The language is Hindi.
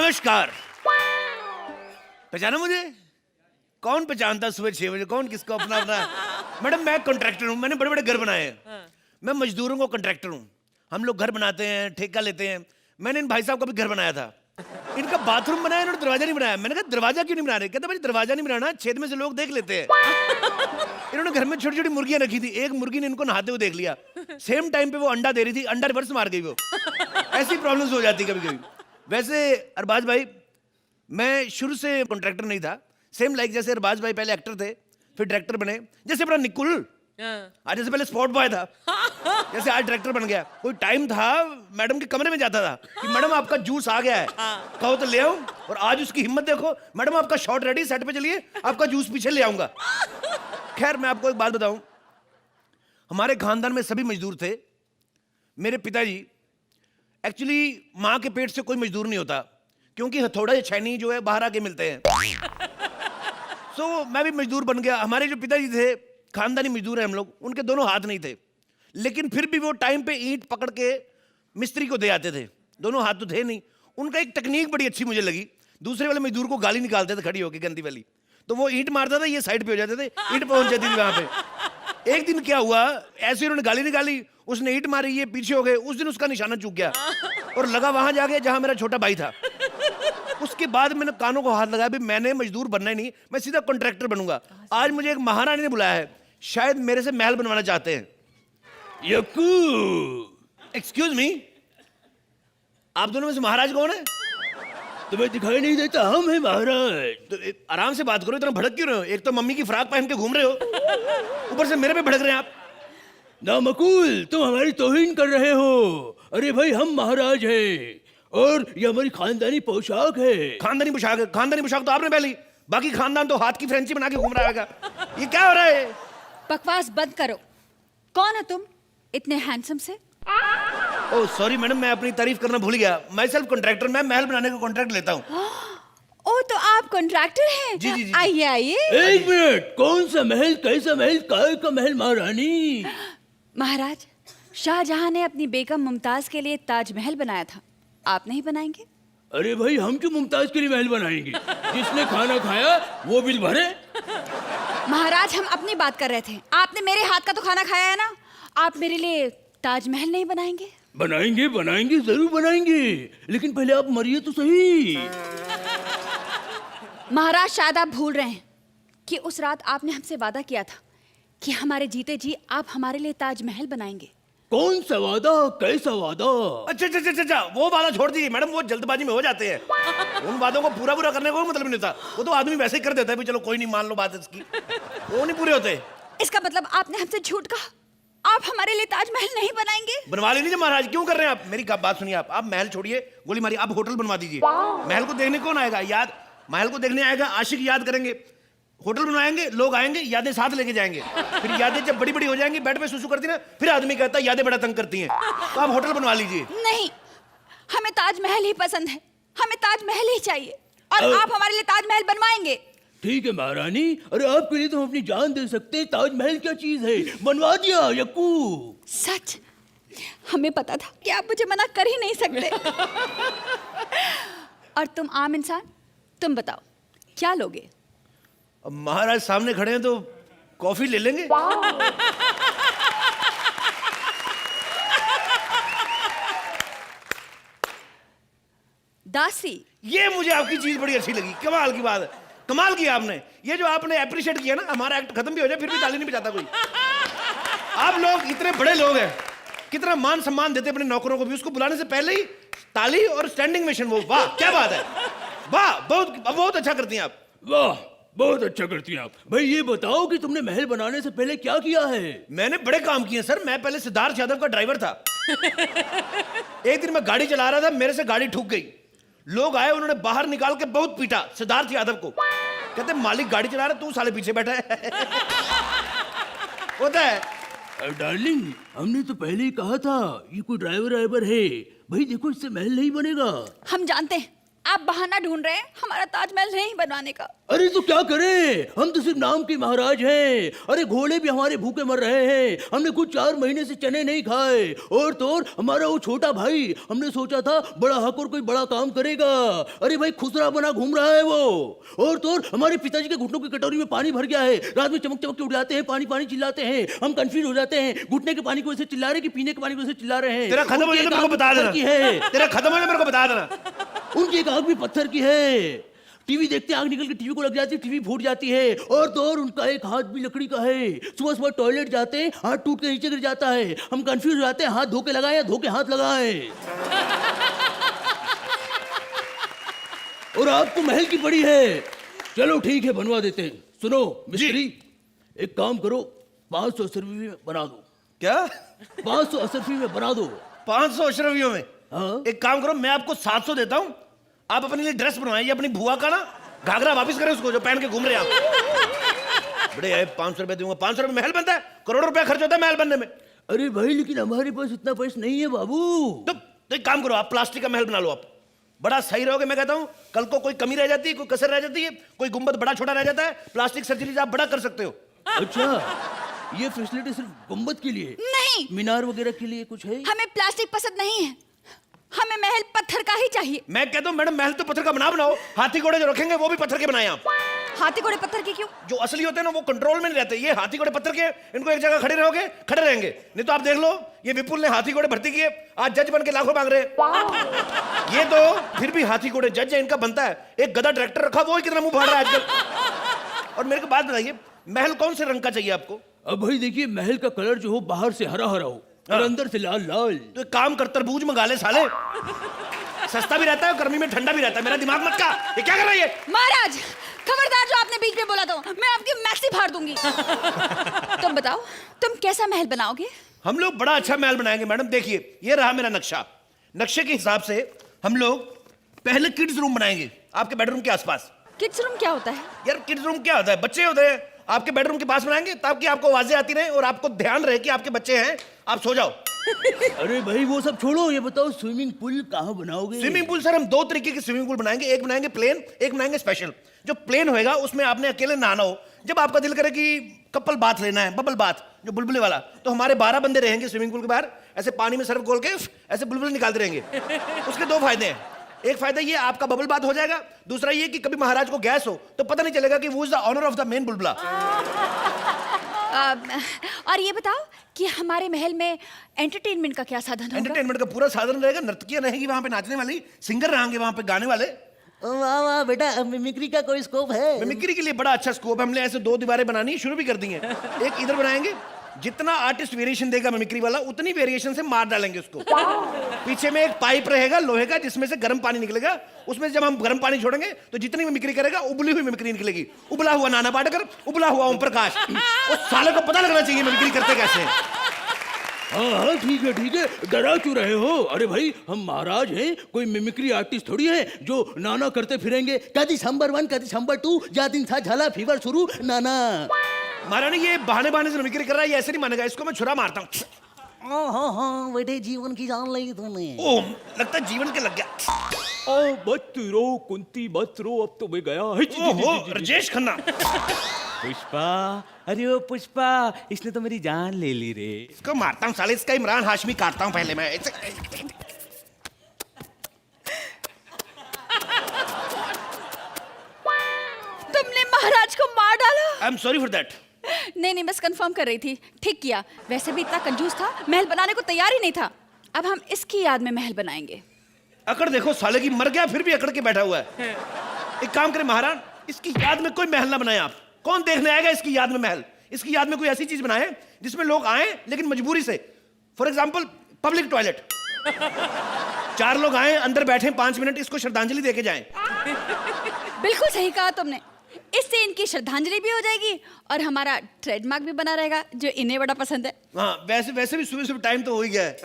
नमस्कार। पहचाना मुझे? कौन पहचानता सुबह 6 बजे? कौन किसको अपना अपना? मैडम मैं कॉन्ट्रैक्टर हूँ, मैंने बड़े बड़े घर बनाए हैं। मैं मजदूरों को कॉन्ट्रैक्टर हूँ। हम लोग घर बनाते हैं, ठेका लेते हैं। मैंने इन भाई साहब का भी घर बनाया था। इनका बाथरूम बनाया, इन्होंने दरवाजा नहीं बनाया। मैंने कहा दरवाजा क्यों नहीं बना रहे? कहते भाई दरवाजा नहीं बनाना, छेद में से लोग देख लेते हैं। इन्होंने घर में छोटी छोटी मुर्गियां रखी थी। एक मुर्गी ने इनको नहाते हुए देख लिया। सेम टाइम पे वो अंडा दे रही थी, अंडा रिवर्स मार गई वो। ऐसी प्रॉब्लम्स हो जाती कभी कभी। वैसे अरबाज भाई, मैं शुरू से कॉन्ट्रैक्टर नहीं था। सेम लाइक जैसे अरबाज भाई पहले एक्टर थे, फिर डायरेक्टर बने। जैसे अपना निकुल आज जैसे पहले स्पॉट बॉय था, जैसे आज डायरेक्टर बन गया। कोई टाइम था मैडम के कमरे में जाता था कि मैडम आपका जूस आ गया है, कहो तो ले आऊं। और आज उसकी हिम्मत देखो, मैडम आपका शॉट रेडी, सेट पे चलिए, आपका जूस पीछे ले आऊंगा। खैर मैं आपको एक बात बताऊं, हमारे खानदान में सभी मजदूर थे। मेरे पिताजी एक्चुअली माँ के पेट से कोई मजदूर नहीं होता, क्योंकि हथौड़ा या छैनी जो है बाहर आके मिलते हैं। सो मैं भी मजदूर बन गया। हमारे जो पिताजी थे खानदानी मजदूर हैं हम लोग, उनके दोनों हाथ नहीं थे, लेकिन फिर भी वो टाइम पे ईंट पकड़ के मिस्त्री को दे आते थे। दोनों हाथ तो थे नहीं। उनका एक टेक्निक बड़ी अच्छी मुझे लगी। दूसरे वाले मजदूर को गाली निकालते थे खड़ी होकर, गंदी वाली। तो वो ईंट मारता था, ये साइड पे हो जाते थे, ईंट पहुंच जाती थी वहां पे। एक दिन क्या हुआ, ऐसे उन्होंने गाली निकाली, उसने ईंट मारी, ये पीछे हो गए। उस दिन उसका निशाना चूक गया और लगा वहां जाके जहां मेरा छोटा भाई था। उसके बाद मैंने कानों को हाथ लगाया, भी मैंने मजदूर बनना ही नहीं, मैं सीधा कॉन्ट्रैक्टर बनूंगा। आज मुझे एक महारानी ने बुलाया है, शायद मेरे से महल बनवाना चाहते हैं। यक्कू, एक्सक्यूज मी, आप दोनों में से महाराज कौन है? तुम्हें दिखाई नहीं देता? हम हैं महाराज। तो आराम से बात करो, इतना भड़क क्यों रहे हो? एक तो मम्मी की फ्राक पहन के घूम रहे हो, ऊपर से मेरे पे भड़क रहे हैं आप। नामकुल, तुम हमारी तौहीन कर रहे हो। अरे भाई, हम महाराज हैं और ये हमारी खानदानी पोशाक है। खानदानी पोशाक है? खानदानी पोशाक तो आपने पहली, बाकी खानदान तो हाथ की फ्रेंची बना के घूम रहा है। ये क्या हो रहा है? बकवास बंद करो। कौन है तुम इतने हैंडसम से? ओह सॉरी मैडम, मैं अपनी तारीफ करना भूल गया। मैं सेल्फ कॉन्ट्रैक्टर, मैं महल बनाने का कॉन्ट्रैक्ट लेता हूँ। ओ तो आप कॉन्ट्रैक्टर हैं? जी जी जी। आइए आइए। एक मिनट, कौन सा महल, कैसा महल, काय का महल महारानी? महाराज, शाहजहां ने अपनी बेगम मुमताज के लिए ताजमहल बनाया था, आप नहीं बनाएंगे? अरे भाई, हम क्यों मुमताज के लिए महल बनाएंगे? जिसने खाना खाया वो बिल भरे। महाराज, हम अपनी बात कर रहे थे। आपने मेरे हाथ का तो खाना खाया है ना, आप मेरे लिए ताजमहल नहीं बनाएंगे? बनाएंगे बनाएंगे, जरूर बनाएंगे, लेकिन पहले आप मरिए तो सही। महाराज, शायद आप भूल रहे हैं कि उस रात आपने हमसे वादा किया था कि हमारे जीते जी आप हमारे लिए ताजमहल बनाएंगे। कौन सा वादा, कैसा वादा? अच्छा अच्छा अच्छा अच्छा, वो वादा छोड़ दीजिए मैडम, वो जल्दबाजी में हो जाते हैं। उन वादों को पूरा पूरा करने को मतलब नहीं होता, वो तो आदमी वैसे ही कर देता है, चलो कोई नहीं, मान लो बात इसकी, वो नहीं पूरे होते। इसका मतलब आपने हमसे झूठ कहा, आप हमारे लिए ताजमहल नहीं बनाएंगे? बनवा लीजिए महाराज, क्यों कर रहे हैं आप? मेरी बात सुनिए, आप महल छोड़िए, गोली मारिए, आप होटल बनवा दीजिए। महल को देखने कौन आएगा? याद, महल को देखने आएगा आशिक, याद करेंगे। होटल बनवाएंगे, लोग आएंगे, यादें साथ लेके जाएंगे। फिर यादें जब बड़ी बड़ी हो जाएंगी, बेड पे सुसु करती ना, फिर आदमी कहता है यादें बड़ा तंग करती हैं। तो आप होटल बनवा लीजिए। नहीं, हमें ताजमहल ही पसंद है, हमें ताजमहल ही चाहिए, और आप हमारे लिए ताजमहल बनवाएंगे? ठीक है महारानी, अरे आपके लिए तो हम अपनी जान दे सकते हैं। ताजमहल क्या चीज है, बनवा दिया यक्कू। सच, हमें पता था कि आप मुझे मना कर ही नहीं सकते। और तुम आम इंसान, तुम बताओ क्या लोगे? अब महाराज सामने खड़े हैं तो कॉफी ले लेंगे। दासी, ये मुझे आपकी चीज बड़ी अच्छी लगी, कमाल की बात है, कमाल किया आपने। ये जो आपने अप्रिशिएट किया ना, हमारा एक्ट खत्म भी हो जाए फिर भी ताली नहीं बजाता कोई। आप लोग इतने बड़े लोग हैं, कितना मान सम्मान देते अपने नौकरों को भी, उसको बुलाने से पहले ही ताली और स्टैंडिंग मेशन। वो वाह क्या बात है, वाह, बहुत बहुत अच्छा करती हैं आप। वाह, बहुत अच्छा करती हैं आप। भाई ये बताओ कि तुमने महल बनाने से पहले क्या किया है? मैंने बड़े काम किए सर। मैं पहले सिद्धार्थ यादव का ड्राइवर था। एक दिन मैं गाड़ी चला रहा था, मेरे से गाड़ी ठुक गई। लोग आए, उन्होंने बाहर निकाल के बहुत पीटा सिद्धार्थ यादव को। कहते मालिक गाड़ी चला रहा, तू साले पीछे बैठा है। होता है। डार्लिंग, हमने तो पहले ही कहा था ये कोई ड्राइवर है। भाई देखो, इससे महल नहीं बनेगा। हम जानते हैं आप बहाना ढूंढ रहे हैं हमारा ताजमहल नहीं बनवाने का। अरे तो क्या करें, हम तो सिर्फ नाम के महाराज हैं। अरे घोड़े भी हमारे भूखे मर रहे हैं। हमने कुछ 4 महीने से चने नहीं खाए। और तो और हमारा वो छोटा भाई, हमने सोचा था बड़ा हक और कोई बड़ा काम करेगा। अरे भाई खुसरा बना घूम रहा है वो। और तो और हमारे पिताजी के घुटनों की कटोरी में पानी भर गया है। रात में चमक चमक के उड़ जाते हैं, पानी पानी चिल्लाते हैं। हम कंफ्यूज हो जाते हैं, घुटने के पानी को ऐसे चिल्ला रहे कि पीने के पानी को ऐसे चिल्ला रहे हैं। तेरा खत्म हो जाए तो मेरे को बता देना। तेरा खत्म हो जाए मेरे को बता देना। उनकी एक आंख भी पत्थर की है। टीवी देखते आंख निकल के टीवी को लग जाती है, टीवी फूट जाती है। और तो और उनका एक हाथ भी लकड़ी का है। सुबह सुबह टॉयलेट जाते हैं, हाथ टूट के नीचे गिर जाता है। हम कंफ्यूज हो जाते हैं, हाथ धो के लगाए या धो के हाथ लगाए। और आपको महल की पड़ी है। चलो ठीक है, बनवा देते हैं। सुनो मिस्त्री, एक काम करो, 500 अशरफी में बना दो। क्या? 500 अशरफी में बना दो। 500 अशरफियों में? हाँ। एक काम करो, मैं आपको 700 देता हूँ। आप अपने लिए ड्रेस बनवाइए, अपनी बुआ का ना घाघरा वापस करें उसको जो पहन के घूम रहे हैं आप। बड़े आए, 500 रुपए दूंगा। 500 रुपए महल बनता है, करोड़ों रुपया खर्च होता है महल बनने में। अरे भाई लेकिन हमारे पास इतना पैसा नहीं है बाबू। तो एक काम करो, आप प्लास्टिक का महल बना लो। आप बड़ा सही रहोगे, मैं कहता हूँ। कल को कोई कमी रह जाती है, कोई कसर रह जाती है, कोई गुंबद बड़ा छोटा रह जाता है, प्लास्टिक सर्जरी से आप बड़ा कर सकते हो। अच्छा, ये फैसिलिटी सिर्फ गुंबद के लिए? नहीं, मीनार वगैरह के लिए कुछ है? हमें प्लास्टिक पसंद नहीं है, हमें महल पत्थर का ही चाहिए। मैं कहता हूँ मैडम, महल तो पत्थर का बनाओ। हाथी घोड़े जो रखेंगे वो भी पत्थर के बनाए आप। हाथी घोड़े पत्थर के क्यों? जो असली होते हैं ना वो कंट्रोल में नहीं रहते। ये हाथी घोड़े पत्थर के, इनको एक जगह खड़े रहोगे खड़े रहेंगे। नहीं तो आप देख लो, ये विपुल ने हाथी घोड़े भर्ती किए, आज जज बन के लाखों मांग रहे हैं। ये तो फिर भी हाथी घोड़े जज है, इनका बनता है। एक गधा डायरेक्टर रखा, वो ही कितना मुंह फाड़ रहा है आजकल। और मेरे को बात बताइए, महल कौन से रंग का चाहिए आपको? अब भाई देखिए, महल का कलर जो हो बाहर से हरा हरा हो और अंदर से लाल लाल। तो एक काम कर, तरबूज मंगा ले साले, सस्ता भी रहता है और गर्मी में ठंडा भी रहता है। मेरा दिमाग मत का, ये क्या कर रही है? महाराज खबरदार, जो आपने बीच में बोला तो मैं आपकी मैक्सी फाड़ दूंगी। तुम बताओ, तुम कैसा महल बनाओगे? हम लोग बड़ा अच्छा महल बनाएंगे मैडम। देखिए, ये रहा मेरा नक्शा। नक्शे के हिसाब से हम लोग पहले किड्स रूम बनाएंगे आपके बेडरूम के आसपास। किड्स रूम क्या होता है? यार किड्स रूम क्या होता है? बच्चे होते हैं, आपके बेडरूम के पास बनाएंगे ताकि आपको आवाजें आती रहे और आपको ध्यान रहे कि आपके बच्चे हैं, आप सो जाओ। अरे भाई वो सब छोड़ो, ये बताओ स्विमिंग पूल कहाँ बनाओगे? स्विमिंग पूल सर, हम 2 तरीके के स्विमिंग पूल बनाएंगे। एक बनाएंगे प्लेन, एक बनाएंगे स्पेशल। जो प्लेन होएगा उसमें आपने अकेले नहाना हो। जब आपका दिल करे कि कपल बाथ लेना है, बबल बाथ जो बुलबुले वाला, तो हमारे 12 बंदे रहेंगे स्विमिंग पूल के बाहर, ऐसे पानी में सर्फ खोल के ऐसे बुलबुले निकालते रहेंगे। उसके 2 फायदे हैं। एक फायदा ये, आपका बबल बाथ हो जाएगा। दूसरा ये कि कभी महाराज को गैस हो तो पता नहीं चलेगा कि वो is the honour of the main बुलबुला। और ये बताओ कि हमारे महल में एंटरटेनमेंट का क्या साधन होगा? एंटरटेनमेंट का पूरा साधन रहेगा। नर्तकियां रहेंगी वहां पे नाचने वाली, सिंगर रहेंगे वहां पे गाने वाले। वाह वाह बेटा, मिमिक्री का कोई स्कोप है? मिमिक्री के लिए बड़ा अच्छा स्कोप है। हमने ऐसे 2 दीवारें बनानी शुरू भी कर दी हैं। एक इधर बनाएंगे, जितना आर्टिस्ट वेरिएशन देगा मिमिक्री वाला उतनी वेरिएशन से मार डालेंगे उसको। पीछे में एक पाइप रहेगा लोहे का, जिसमें से गर्म पानी निकलेगा। उसमें जब हम गर्म पानी छोड़ेंगे तो जितनी मिमिक्री करेगा उबली हुई मिमिक्री निकलेगी। उबला हुआ नाना पाटेकर, उबला हुआ ओम प्रकाश। उस साले को पता लगना चाहिए मिमिक्री करते कैसे हैं। हाँ ठीक है ठीक है, डरा क्यों रहे हो? अरे भाई हम महाराज हैं, कोई मिमिक्री आर्टिस्ट थोड़ी है जो नाना करते फिरेंगे। कदी नंबर 1 कदी नंबर 2, जा दिन था झाला फीवर शुरू नाना। महारानी ये बहाने बहाने से मिमिक्री कर रहा है, ये ऐसे नहीं मानेगा। इसको मैं छुरा मारता हूँ। हाँ बेटे, जीवन की जान ली तूने। ओह, लगता है जीवन के लग गया। ओ मत रो कुंती मत रो, अब तो मैं गया। ओहो, राजेश खन्ना। पुष्पा, अरे ओ पुष्पा, इसने तो मेरी जान ले ली रे। इसको मारता हूँ साले, इसका इमरान हाशमी काटता हूँ पहले मैं। तुमने महाराज को मार डाला? I am sorry for that. नहीं, बस कंफर्म कर रही थी। ठीक किया। वैसे भी इतना कंजूस था, महल बनाने को तैयार ही नहीं था। अब हम इसकी याद में महल बनाएंगे। अकड़ देखो साले की, मर गया फिर भी अकड़ के बैठा हुआ है। एक काम करें महाराज, इसकी याद में कोई महल ना बनाए आप। कौन देखने आएगा इसकी याद में महल? इसकी याद में कोई ऐसी चीज बनाए जिसमें लोग आए लेकिन मजबूरी से। For example public toilet. 4 लोग आए, अंदर बैठे 5 मिनट, इसको श्रद्धांजलि देके जाएं। बिल्कुल सही कहा तुमने। इससे इनकी श्रद्धांजलि भी हो जाएगी और हमारा ट्रेडमार्क भी बना रहेगा, जो इन्हें बड़ा पसंद है। हाँ, वैसे भी सुबह सुबह टाइम तो हो ही गया है।